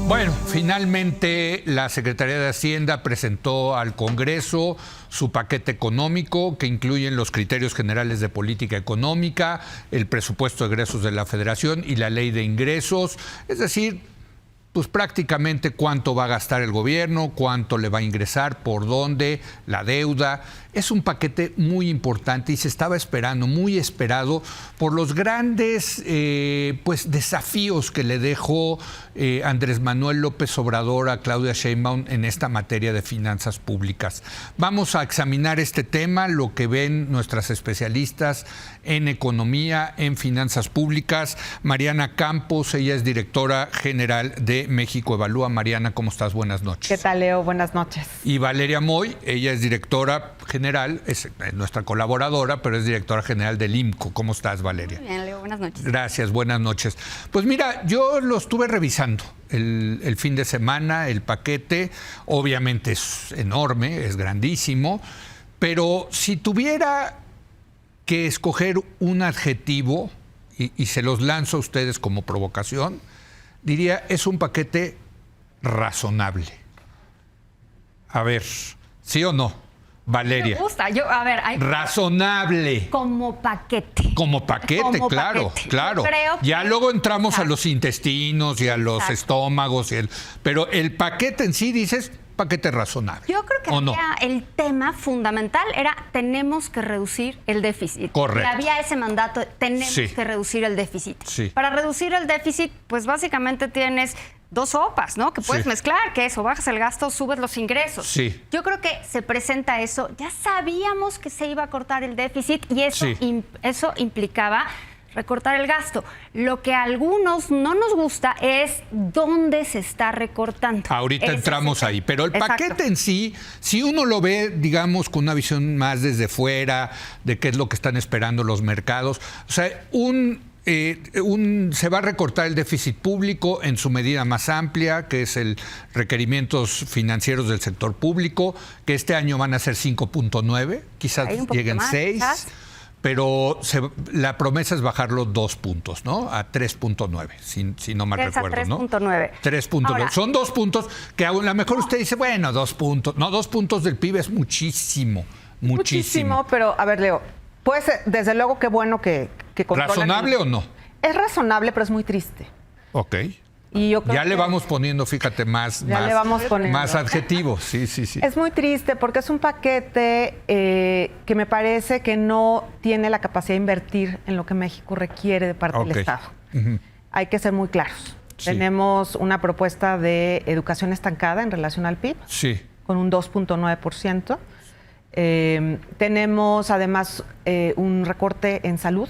Bueno, finalmente la Secretaría de Hacienda presentó al Congreso su paquete económico que incluyen los criterios generales de política económica, el presupuesto de egresos de la Federación y la ley de ingresos, es decir, pues prácticamente cuánto va a gastar el gobierno, cuánto le va a ingresar, por dónde, la deuda. Es un paquete muy importante y se estaba esperando, muy esperado, por los grandes desafíos que le dejó Andrés Manuel López Obrador a Claudia Sheinbaum en esta materia de finanzas públicas. Vamos a examinar este tema, lo que ven nuestras especialistas en economía, en finanzas públicas. Mariana Campos, ella es directora general de México Evalúa. Mariana, ¿cómo estás? Buenas noches. ¿Qué tal, Leo? Buenas noches. Y Valeria Moy, ella es directora general, es nuestra colaboradora, pero es directora general del IMCO. ¿Cómo estás, Valeria? Muy bien, Leo. Buenas noches. Gracias, buenas noches. Pues mira, yo lo estuve revisando el fin de semana, el paquete. Obviamente es enorme, es grandísimo, pero si tuviera que escoger un adjetivo, y se los lanzo a ustedes como provocación, diría, es un paquete razonable. A ver, ¿sí o no, Valeria? Me gusta. Razonable. Como paquete. Como paquete, claro, paquete. claro. Ya luego entramos a los intestinos y a los estómagos, pero el paquete en sí, dices, paquete razonable. Yo creo que el tema fundamental era tenemos que reducir el déficit. Correcto. Y había ese mandato, tenemos que reducir el déficit. Sí. Para reducir el déficit, pues básicamente tienes dos sopas, ¿no? Que puedes mezclar, que eso, bajas el gasto, subes los ingresos. Sí. Yo creo que se presenta eso. Ya sabíamos que se iba a cortar el déficit y eso, eso implicaba recortar el gasto. Lo que a algunos no nos gusta es dónde se está recortando. Ahorita entramos ahí, pero el paquete en sí, si uno lo ve, digamos, con una visión más desde fuera, de qué es lo que están esperando los mercados, o sea, se va a recortar el déficit público en su medida más amplia, que es el requerimientos financieros del sector público, que este año van a ser 5.9, quizás lleguen 6. Pero la promesa es bajarlo 2 puntos, ¿no? A 3.9, si no mal recuerdo, ¿no? 3.9. 3.9. Son 2 puntos que a lo mejor usted dice, bueno, 2 puntos. No, 2 puntos del PIB es muchísimo, muchísimo. Pero, a ver, Leo, pues desde luego qué bueno que controlen. ¿Razonable o no? Es razonable, pero es muy triste. Ok. Y yo creo ya le vamos poniendo, fíjate, más adjetivos. Sí. Es muy triste porque es un paquete que me parece que no tiene la capacidad de invertir en lo que México requiere de parte del Estado. Hay que ser muy claros. Tenemos una propuesta de educación estancada en relación al PIB, con un 2.9%. Tenemos además un recorte en salud.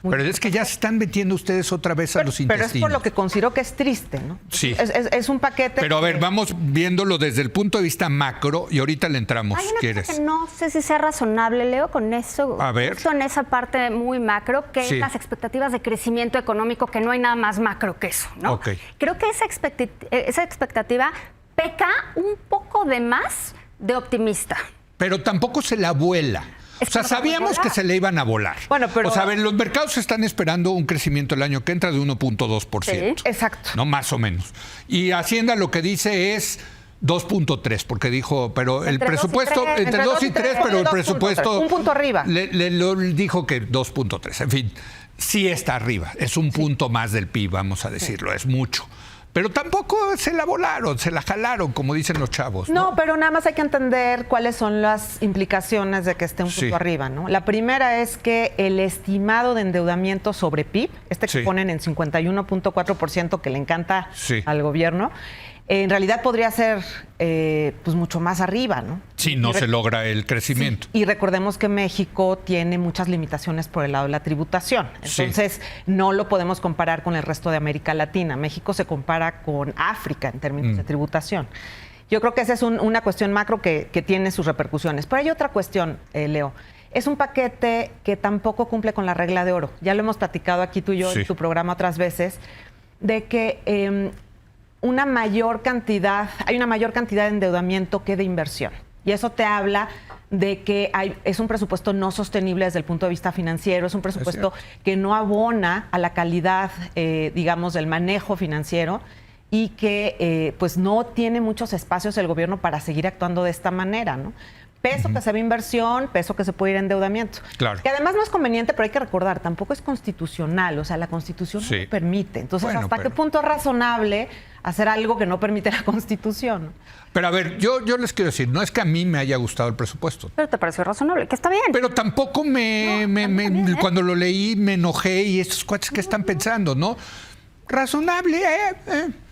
Pero es que ya se están metiendo ustedes otra vez a los intestinos. Pero es por lo que considero que es triste, ¿no? Sí. Es un paquete. Pero a ver, vamos viéndolo desde el punto de vista macro y ahorita le entramos. Hay una cosa que no sé si sea razonable, Leo, con eso. A ver. En esa parte muy macro, que es las expectativas de crecimiento económico, que no hay nada más macro que eso, ¿no? Creo que esa expectativa peca un poco de más de optimista. Pero tampoco se la vuela. O sea, sabíamos que se le iban a volar. Bueno, pero... O sea, a ver, los mercados están esperando un crecimiento el año que entra de 1.2%. Sí, exacto. No, más o menos. Y Hacienda lo que dice es 2.3, porque dijo, pero el presupuesto, entre 2 y 3, pero el presupuesto... Un punto arriba. Le dijo que 2.3. En fin, sí está arriba. Es un punto más del PIB, vamos a decirlo. Es mucho. Pero tampoco se la volaron, se la jalaron, como dicen los chavos. No, pero nada más hay que entender cuáles son las implicaciones de que esté un punto arriba, ¿no? La primera es que el estimado de endeudamiento sobre PIB, que ponen en 51.4%, que le encanta al gobierno, en realidad podría ser pues mucho más arriba, ¿no? Sí, no se logra el crecimiento. Y recordemos que México tiene muchas limitaciones por el lado de la tributación. Entonces, no lo podemos comparar con el resto de América Latina. México se compara con África en términos de tributación. Yo creo que esa es una cuestión macro que tiene sus repercusiones. Pero hay otra cuestión, Leo. Es un paquete que tampoco cumple con la regla de oro. Ya lo hemos platicado aquí tú y yo en tu programa otras veces, de que... hay una mayor cantidad de endeudamiento que de inversión. Y eso te habla de que es un presupuesto no sostenible desde el punto de vista financiero, es un presupuesto que no abona a la calidad, digamos, del manejo financiero y que pues no tiene muchos espacios el gobierno para seguir actuando de esta manera, ¿no? Peso que se ve inversión, peso que se puede ir a endeudamiento. Claro. Que además no es conveniente, pero hay que recordar, tampoco es constitucional, o sea, la Constitución no lo permite. Entonces, bueno, ¿hasta qué punto es razonable hacer algo que no permite la Constitución? Pero a ver, yo les quiero decir, no es que a mí me haya gustado el presupuesto. Pero te pareció razonable, que está bien. Pero tampoco cuando lo leí me enojé y estos cuates que están pensando, ¿no? Razonable,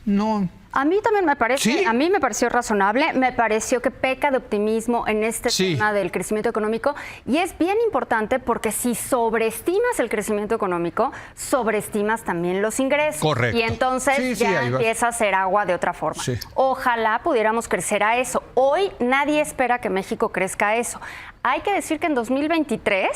no. A mí también me parece, ¿Sí? A mí me pareció razonable, me pareció que peca de optimismo en este tema del crecimiento económico, y es bien importante porque si sobreestimas el crecimiento económico, sobreestimas también los ingresos. Correcto. Y entonces ya empieza a hacer agua de otra forma. Sí. Ojalá pudiéramos crecer a eso. Hoy nadie espera que México crezca a eso. Hay que decir que en 2023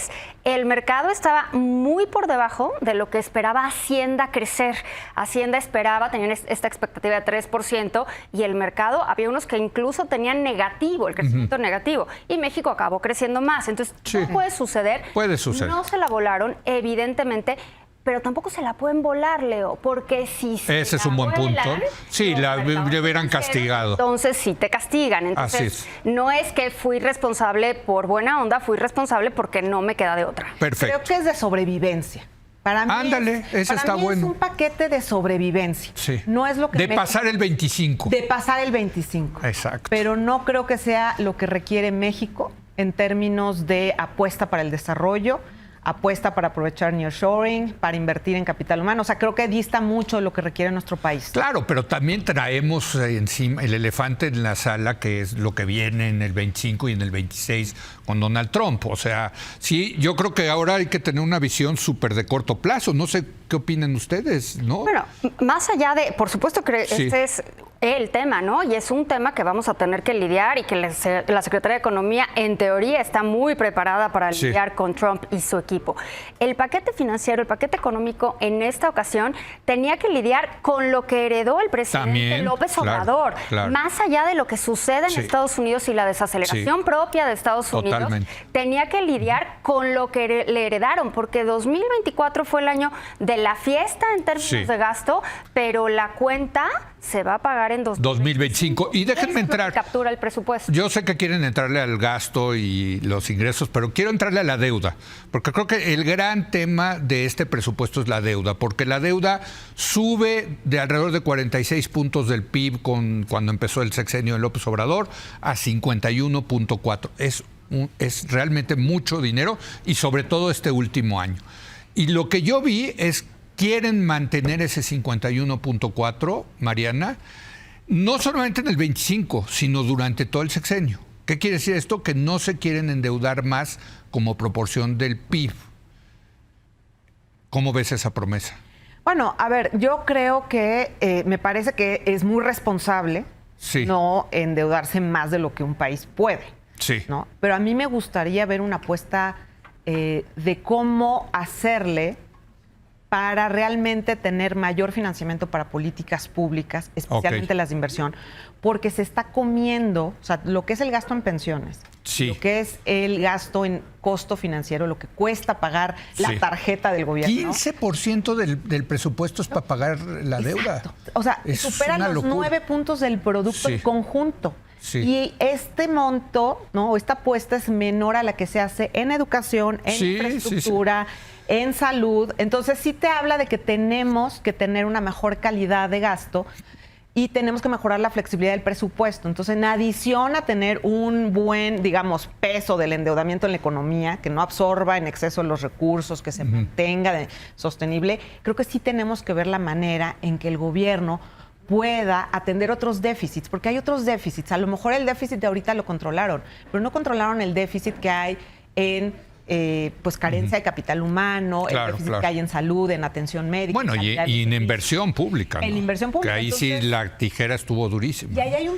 el mercado estaba muy por debajo de lo que esperaba Hacienda crecer. Hacienda esperaba, tenían esta expectativa de 3% y el mercado, había unos que incluso tenían negativo, el crecimiento negativo, y México acabó creciendo más. Entonces, ¿qué puede suceder? Puede suceder. No se la volaron, evidentemente, pero tampoco se la pueden volar, Leo, porque si se Ese es un buen punto. Sí, le hubieran castigado. Entonces sí te castigan. Entonces no es que fui responsable por buena onda, fui responsable porque no me queda de otra. Perfecto. Creo que es de sobrevivencia. Para mí, ándale, ese está bueno. Es un paquete de sobrevivencia. Sí. No es lo que de pasar el 25. De pasar el 25. Exacto. Pero no creo que sea lo que requiere México en términos de apuesta para el desarrollo, apuesta para aprovechar nearshoring, para invertir en capital humano. O sea, creo que dista mucho de lo que requiere nuestro país. Claro, pero también traemos encima el elefante en la sala, que es lo que viene en el 25 y en el 26 con Donald Trump. O sea, sí, yo creo que ahora hay que tener una visión súper de corto plazo. No sé qué opinan ustedes, ¿no? Bueno, más allá de, por supuesto que este es el tema, ¿no? Y es un tema que vamos a tener que lidiar y que la Secretaría de Economía, en teoría, está muy preparada para lidiar con Trump y su equipo. El paquete financiero, el paquete económico, en esta ocasión, tenía que lidiar con lo que heredó el presidente López Obrador. Claro. Más allá de lo que sucede en Estados Unidos y la desaceleración propia de Estados Unidos, tenía que lidiar con lo que le heredaron, porque 2024 fue el año de la fiesta en términos de gasto, pero la cuenta se va a pagar en 2025. Y déjenme entrar. Captura el presupuesto. Yo sé que quieren entrarle al gasto y los ingresos, pero quiero entrarle a la deuda, porque creo que el gran tema de este presupuesto es la deuda, porque la deuda sube de alrededor de 46 puntos del PIB cuando empezó el sexenio de López Obrador a 51.4. Es realmente mucho dinero, y sobre todo este último año. Y lo que yo vi es quieren mantener ese 51.4, Mariana, no solamente en el 25, sino durante todo el sexenio. ¿Qué quiere decir esto? Que no se quieren endeudar más como proporción del PIB. ¿Cómo ves esa promesa? Bueno, a ver, yo creo que me parece que es muy responsable no endeudarse más de lo que un país puede. Sí. ¿No? Pero a mí me gustaría ver una apuesta de cómo hacerle para realmente tener mayor financiamiento para políticas públicas, especialmente las de inversión, porque se está comiendo, o sea, lo que es el gasto en pensiones, lo que es el gasto en costo financiero, lo que cuesta pagar la tarjeta del gobierno. 15% del presupuesto es para pagar la deuda. O sea, supera los 9 puntos del producto conjunto. Y este monto, ¿no? Esta apuesta es menor a la que se hace en educación, en infraestructura, en salud. Entonces sí te habla de que tenemos que tener una mejor calidad de gasto y tenemos que mejorar la flexibilidad del presupuesto. Entonces, en adición a tener un buen, digamos, peso del endeudamiento en la economía, que no absorba en exceso los recursos, que se mantenga sostenible, creo que sí tenemos que ver la manera en que el gobierno pueda atender otros déficits, porque hay otros déficits. A lo mejor el déficit de ahorita lo controlaron, pero no controlaron el déficit que hay en pues carencia de capital humano, el déficit que hay en salud, en atención médica. Bueno, y en inversión pública, ¿no? En inversión pública. Que ahí entonces, sí la tijera estuvo durísima. Y ahí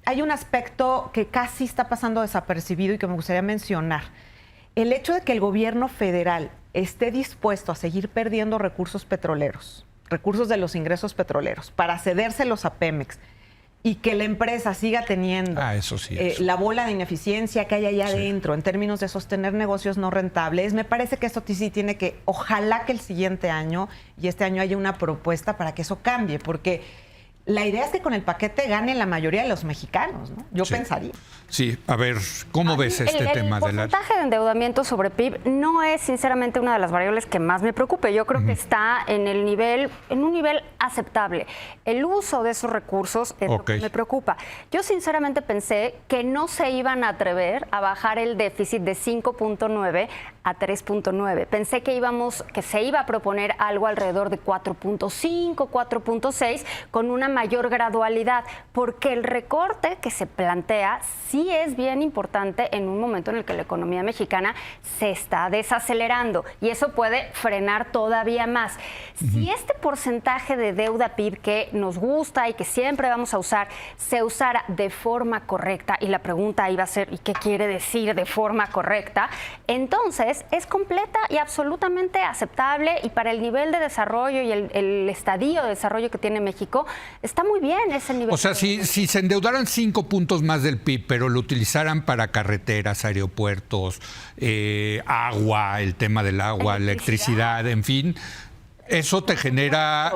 hay un aspecto que casi está pasando desapercibido y que me gustaría mencionar. El hecho de que el gobierno federal esté dispuesto a seguir perdiendo recursos petroleros, recursos de los ingresos petroleros, para cedérselos a Pemex, y que la empresa siga teniendo la bola de ineficiencia que hay allá adentro en términos de sostener negocios no rentables, me parece que esto sí tiene que, ojalá que el siguiente año y este año haya una propuesta para que eso cambie, porque La idea es que con el paquete gane la mayoría de los mexicanos, ¿no? Yo pensaría. Sí, a ver, ¿cómo ves este tema? El porcentaje de endeudamiento sobre PIB no es sinceramente una de las variables que más me preocupe. Yo creo que está en un nivel aceptable. El uso de esos recursos es lo que me preocupa. Yo sinceramente pensé que no se iban a atrever a bajar el déficit de 5.9 a 3.9. Pensé que se iba a proponer algo alrededor de 4.5, 4.6 con una mayor gradualidad, porque el recorte que se plantea sí es bien importante en un momento en el que la economía mexicana se está desacelerando y eso puede frenar todavía más. Si este porcentaje de deuda PIB que nos gusta y que siempre vamos a usar se usara de forma correcta, y la pregunta iba a ser ¿y qué quiere decir de forma correcta? Entonces es completa y absolutamente aceptable, y para el nivel de desarrollo y el estadio de desarrollo que tiene México está muy bien ese nivel. O sea, si se endeudaran 5 puntos más del PIB, pero lo utilizaran para carreteras, aeropuertos, agua, el tema del agua, electricidad, en fin, eso te genera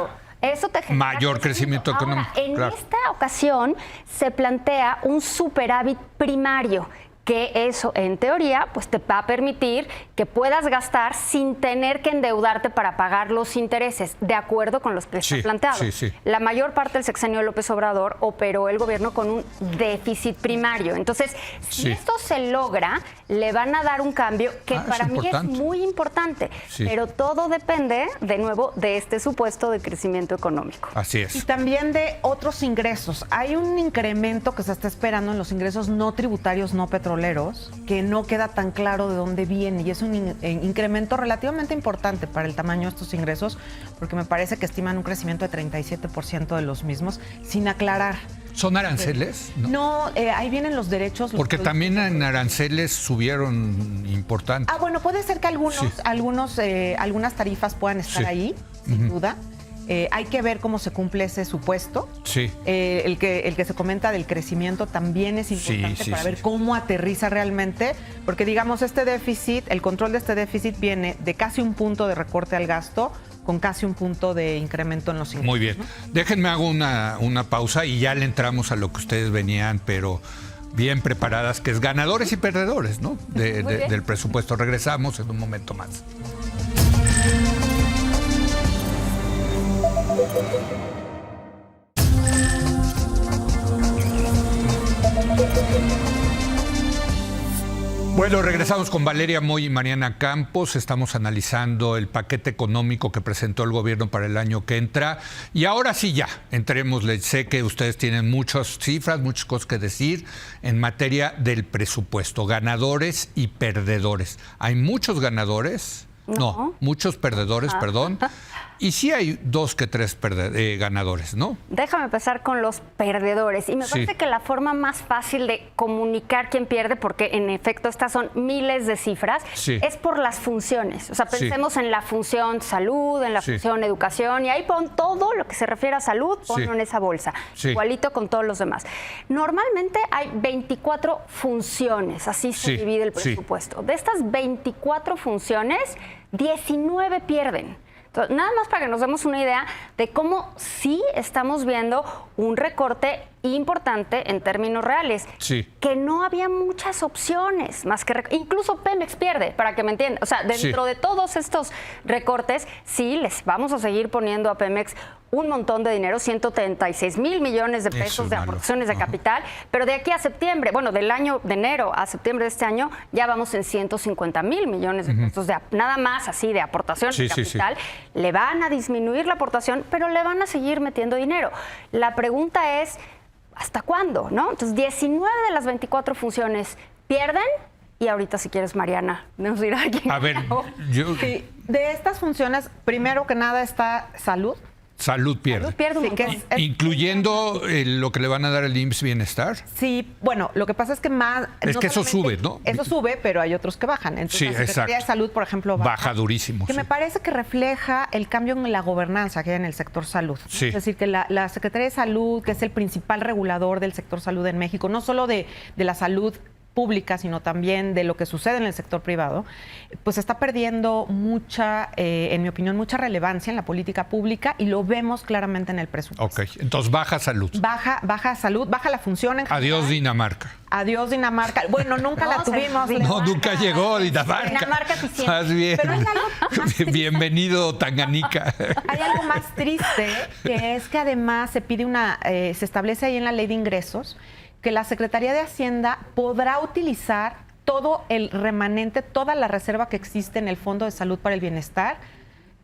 mayor crecimiento económico. Ahora, en esta ocasión se plantea un superávit primario, que eso, en teoría, pues te va a permitir que puedas gastar sin tener que endeudarte para pagar los intereses, de acuerdo con los precios planteados. La mayor parte del sexenio de López Obrador operó el gobierno con un déficit primario. Entonces, si esto se logra, le van a dar un cambio que para mí es muy importante. Pero todo depende, de nuevo, de este supuesto de crecimiento económico. Así es. Y también de otros ingresos. Hay un incremento que se está esperando en los ingresos no tributarios, no petroleros, que no queda tan claro de dónde viene, y es un incremento relativamente importante para el tamaño de estos ingresos, porque me parece que estiman un crecimiento de 37% de los mismos, sin aclarar. ¿Son aranceles? No, ahí vienen los derechos. Porque también en aranceles subieron importante. Bueno, puede ser que algunas tarifas puedan estar ahí, sin duda. Hay que ver cómo se cumple ese supuesto. El que se comenta del crecimiento también es importante para ver cómo aterriza realmente, porque digamos el control de este déficit viene de casi un punto de recorte al gasto con casi un punto de incremento en los ingresos. Muy bien. Déjenme hago una pausa y ya le entramos a lo que ustedes venían, pero bien preparadas, que es ganadores y perdedores, ¿no? Del presupuesto. Regresamos en un momento más. Bueno, regresamos con Valeria Moy y Mariana Campos. Estamos analizando el paquete económico que presentó el gobierno para el año que entra. Y ahora sí ya, entrémosle. Sé que ustedes tienen muchas cifras, muchas cosas que decir en materia del presupuesto. Ganadores y perdedores. ¿Hay muchos ganadores? No, muchos perdedores, perdón. Y sí hay 2 que 3 ganadores, ¿no? Déjame empezar con los perdedores. Y me parece que la forma más fácil de comunicar quién pierde, porque en efecto estas son miles de cifras, es por las funciones. O sea, pensemos en la función salud, en la función educación, y ahí pon todo lo que se refiere a salud, ponlo en esa bolsa. Igualito con todos los demás. Normalmente hay 24 funciones, así se divide el presupuesto. De estas 24 funciones, 19 pierden. Entonces, nada más para que nos demos una idea de cómo sí estamos viendo un recorte importante en términos reales. Que no había muchas opciones, más que incluso Pemex pierde, para que me entiendan. O sea, dentro de todos estos recortes, sí les vamos a seguir poniendo a Pemex un montón de dinero, 136 mil millones de pesos de aportaciones de capital, pero de aquí a septiembre, bueno, del año de enero a septiembre de este año, ya vamos en 150 mil millones de pesos de nada más así de aportación de capital. Le van a disminuir la aportación, pero le van a seguir metiendo dinero. La pregunta es, ¿hasta cuándo? ¿No? Entonces, 19 de las 24 funciones pierden. Y ahorita, si quieres, Mariana, nos dirá quién. A ver, de estas funciones, primero que nada está salud. Salud pierde. Incluyendo lo que le van a dar el IMSS Bienestar. Sí, bueno, lo que pasa es que más... Es que eso sube, ¿no? Eso sube, pero hay otros que bajan. Entonces, la Secretaría de Salud, por ejemplo, baja durísimo. Que me parece que refleja el cambio en la gobernanza que hay en el sector salud. Es decir, que la Secretaría de Salud, que es el principal regulador del sector salud en México, no solo de la salud pública, sino también de lo que sucede en el sector privado, pues está perdiendo mucha, en mi opinión, mucha relevancia en la política pública y lo vemos claramente en el presupuesto. Ok, entonces baja salud. Baja salud, baja la función en general. Adiós Dinamarca. Adiós Dinamarca. Bueno, nunca la tuvimos. No, nunca llegó Dinamarca. Dinamarca eficiente. Más bien. Pero hay algo más triste. Bienvenido Tanganica. Hay algo más triste, que es que además se establece ahí en la ley de ingresos que la Secretaría de Hacienda podrá utilizar todo el remanente, toda la reserva que existe en el Fondo de Salud para el Bienestar,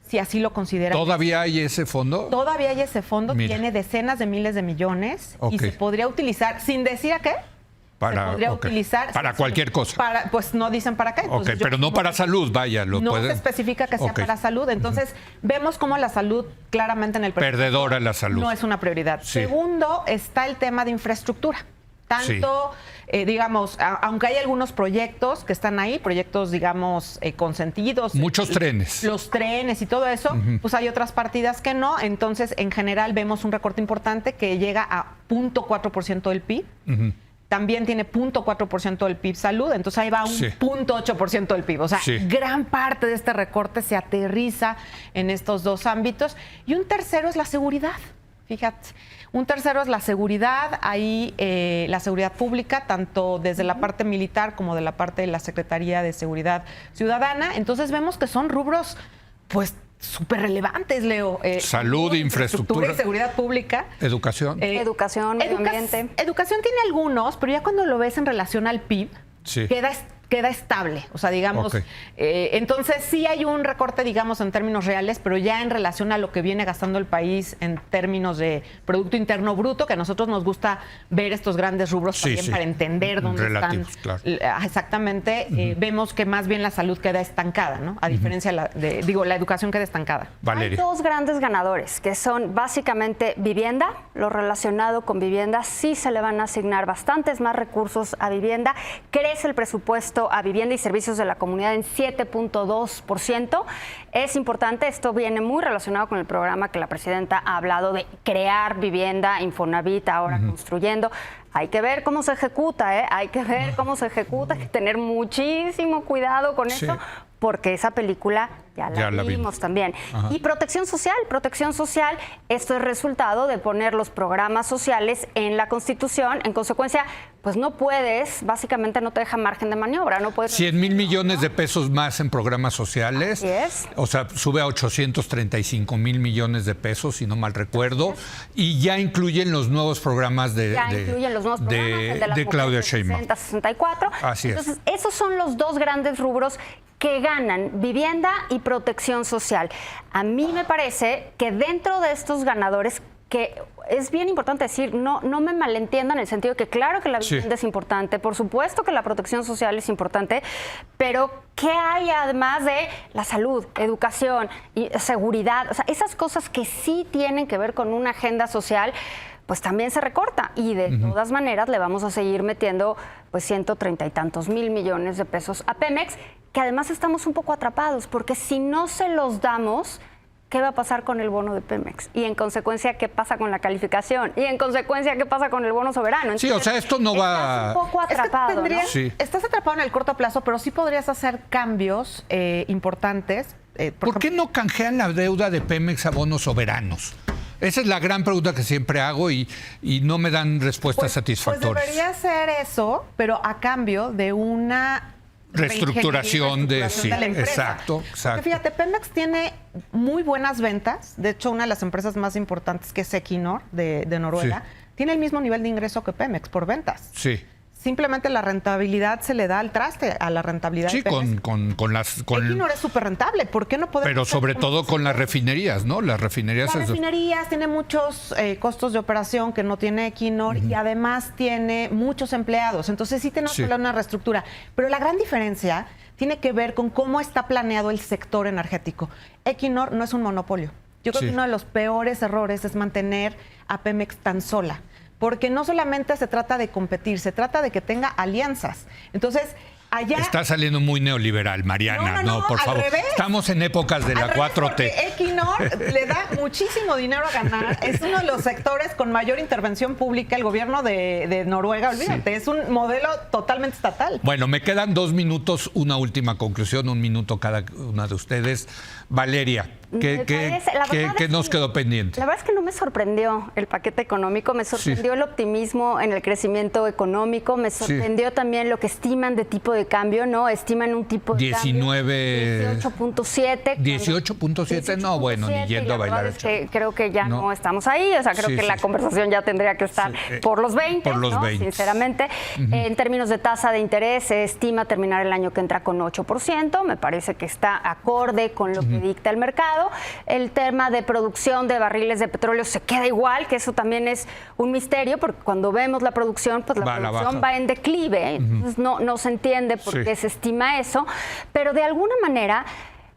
si así lo considera. ¿Todavía hay ese fondo? Todavía hay ese fondo, Mira. tiene decenas de miles de millones y Ok. se podría utilizar, sin decir a qué, se podría utilizar. Para cualquier cosa. Pues no dicen para qué. Ok, Entonces, pero no para salud, vaya. No se especifica que sea Ok. para salud. Entonces, vemos cómo la salud claramente en el presupuesto Perdedora la salud. no es una prioridad. Sí. Segundo, está el tema de infraestructura. Tanto, digamos, aunque hay algunos proyectos que están ahí, proyectos, digamos, consentidos. Muchos trenes. Los trenes y todo eso, pues hay otras partidas que no. Entonces, en general, vemos un recorte importante que llega a 0.4% del PIB. También tiene 0.4% del PIB salud, entonces ahí va un Sí. 0.8% del PIB. O sea, Sí. gran parte de este recorte se aterriza en estos dos ámbitos. Y un tercero es la seguridad. Fíjate, un tercero es la seguridad, ahí la seguridad pública, tanto desde la parte militar como de la parte de la Secretaría de Seguridad Ciudadana. Entonces vemos que son rubros, pues, súper relevantes, Leo. Salud, infraestructura y seguridad pública. Educación. Educación, medio ambiente. Educación tiene algunos, pero ya cuando lo ves en relación al PIB, Sí. queda estable. O sea, digamos, Ok. entonces sí hay un recorte, digamos, en términos reales, pero ya en relación a lo que viene gastando el país en términos de Producto Interno Bruto, que a nosotros nos gusta ver estos grandes rubros Sí, también sí. para entender dónde Relativos, están. claro. Exactamente. Vemos que más bien la salud queda estancada, ¿no? A diferencia la educación queda estancada. Valeria. Hay dos grandes ganadores, que son básicamente vivienda, lo relacionado con vivienda, sí se le van a asignar bastantes más recursos a vivienda, crece el presupuesto a vivienda y servicios de la comunidad en 7.2%. Es importante, esto viene muy relacionado con el programa que la presidenta ha hablado de crear vivienda, Infonavit ahora construyendo. Hay que ver cómo se ejecuta, ¿eh? Hay que ver cómo se ejecuta, hay que tener muchísimo cuidado con Sí. eso, porque esa película ya la vimos vimos también. Ajá. Y protección social, esto es resultado de poner los programas sociales en la Constitución. En consecuencia, pues no puedes, básicamente no te deja margen de maniobra, no puedes... 100,000 millones de pesos más en programas sociales. Así es. O sea, sube a 835,000 millones de pesos, si no mal recuerdo. Y ya incluyen los nuevos programas incluyen los nuevos programas, el de, las de Claudia mujeres Sheinbaum. 60-64. Así es. Entonces, esos son los dos grandes rubros que ganan vivienda y protección social. A mí me parece que dentro de estos ganadores, que es bien importante decir, no me malentiendan en el sentido de que claro que la vivienda es importante, por supuesto que la protección social es importante, pero ¿qué hay además de la salud, educación y seguridad? O sea, esas cosas que sí tienen que ver con una agenda social, pues también se recorta y de todas maneras le vamos a seguir metiendo pues 130 y tantos mil millones de pesos a Pemex, que además estamos un poco atrapados, porque si no se los damos, ¿qué va a pasar con el bono de Pemex? Y en consecuencia, ¿qué pasa con la calificación? Y en consecuencia, ¿qué pasa con el bono soberano? Sí, o sea, esto no va... Estás un poco atrapado, ¿no? Sí. Estás atrapado en el corto plazo, pero sí podrías hacer cambios importantes. ¿Por qué no canjean la deuda de Pemex a bonos soberanos? Esa es la gran pregunta que siempre hago y no me dan respuestas satisfactorias. Pues debería ser eso, pero a cambio de una reestructuración de la empresa. Exacto. Porque fíjate, Pemex tiene muy buenas ventas. De hecho, una de las empresas más importantes, que es Equinor, de Noruega, tiene el mismo nivel de ingreso que Pemex por ventas. Sí. Simplemente la rentabilidad se le da al traste a la rentabilidad Sí, de Pemex. con Equinor es súper rentable. ¿Por qué no podemos? pero sobre todo con las refinerías, ¿no? Las refinerías... Las refinerías tiene muchos costos de operación que no tiene Equinor y además tiene muchos empleados. Entonces sí tenemos que hablar de una reestructura. Pero la gran diferencia tiene que ver con cómo está planeado el sector energético. Equinor no es un monopolio. Yo creo que uno de los peores errores es mantener a Pemex tan sola. Porque no solamente se trata de competir, se trata de que tenga alianzas. Entonces, allá... Está saliendo muy neoliberal, Mariana. No, por al favor. revés. Estamos en épocas de la 4T. Equinor le da muchísimo dinero a ganar. Es uno de los sectores con mayor intervención pública. El gobierno de Noruega, olvídate, es un modelo totalmente estatal. Bueno, me quedan 2 minutos, una última conclusión, 1 minuto cada una de ustedes. Valeria, ¿qué nos quedó pendiente? La verdad es que no me sorprendió el paquete económico, me sorprendió el optimismo en el crecimiento económico, me sorprendió también lo que estiman de tipo de cambio, ¿no? Estiman un tipo de 18.7. 18.7, no, bueno, ni yendo a bailar. Es que creo que ya no estamos ahí, o sea, creo que la conversación ya tendría que estar por los 20, por los 20. Sinceramente. En términos de tasa de interés, se estima terminar el año que entra con 8%, me parece que está acorde con lo que dicta el mercado. El tema de producción de barriles de petróleo se queda igual, que eso también es un misterio, porque cuando vemos la producción, pues la producción va en declive, entonces no se entiende por qué se estima eso, pero de alguna manera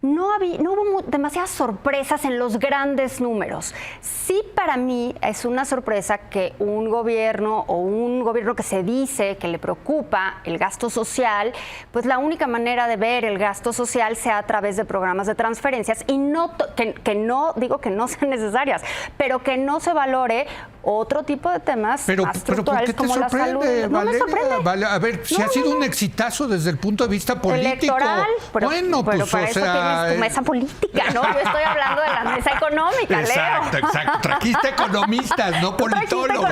no hubo demasiadas sorpresas en los grandes números. Sí, para mí es una sorpresa que un gobierno que se dice que le preocupa el gasto social, pues la única manera de ver el gasto social sea a través de programas de transferencias y que no digo que no sean necesarias, pero que no se valore otro tipo de temas más estructurales como la salud. Valeria, no me sorprende. A ver, si ha sido un exitazo desde el punto de vista político. Electoral, pero pues para eso tienes tu mesa política, ¿no? Yo estoy hablando de la mesa económica, Exacto. Trajiste economistas, no politólogos.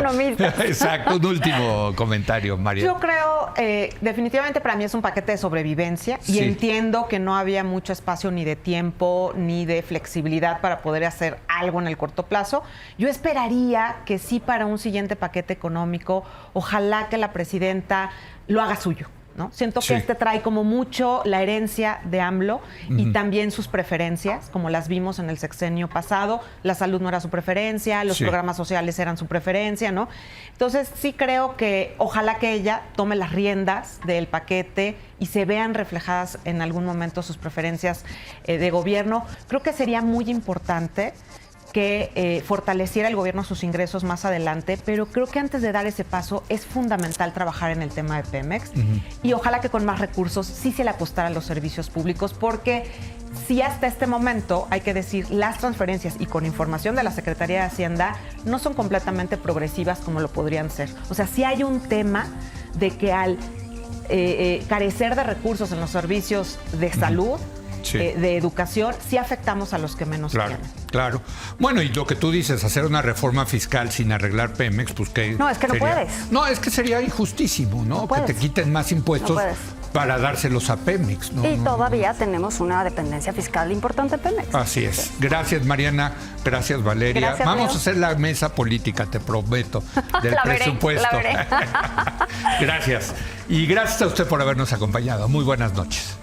Exacto, un último comentario, María. Yo creo, definitivamente para mí es un paquete de sobrevivencia y entiendo que no había mucho espacio ni de tiempo ni de flexibilidad para poder hacer algo en el corto plazo. Yo esperaría que sí para un siguiente paquete económico, ojalá que la presidenta lo haga suyo, ¿no? Siento que trae como mucho la herencia de AMLO y también sus preferencias, como las vimos en el sexenio pasado. La salud no era su preferencia, los programas sociales eran su preferencia, ¿no? Entonces sí creo que ojalá que ella tome las riendas del paquete y se vean reflejadas en algún momento sus preferencias de gobierno. Creo que sería muy importante que fortaleciera el gobierno sus ingresos más adelante, pero creo que antes de dar ese paso es fundamental trabajar en el tema de Pemex y ojalá que con más recursos sí se le apostara a los servicios públicos, porque si hasta este momento, hay que decir, las transferencias y con información de la Secretaría de Hacienda no son completamente progresivas como lo podrían ser. O sea, sí hay un tema de que al carecer de recursos en los servicios de salud, de educación, sí afectamos a los que menos tienen. Claro. Bueno, y lo que tú dices, hacer una reforma fiscal sin arreglar Pemex, pues que... No, es que no puedes. No, es que sería injustísimo, ¿no? Que te quiten más impuestos para dárselos a Pemex, ¿no? Y todavía tenemos una dependencia fiscal importante de Pemex. Así es. Gracias, Mariana. Gracias, Valeria. Gracias, vamos a hacer la mesa política, te prometo, del presupuesto. La veré. Gracias. Y gracias a usted por habernos acompañado. Muy buenas noches.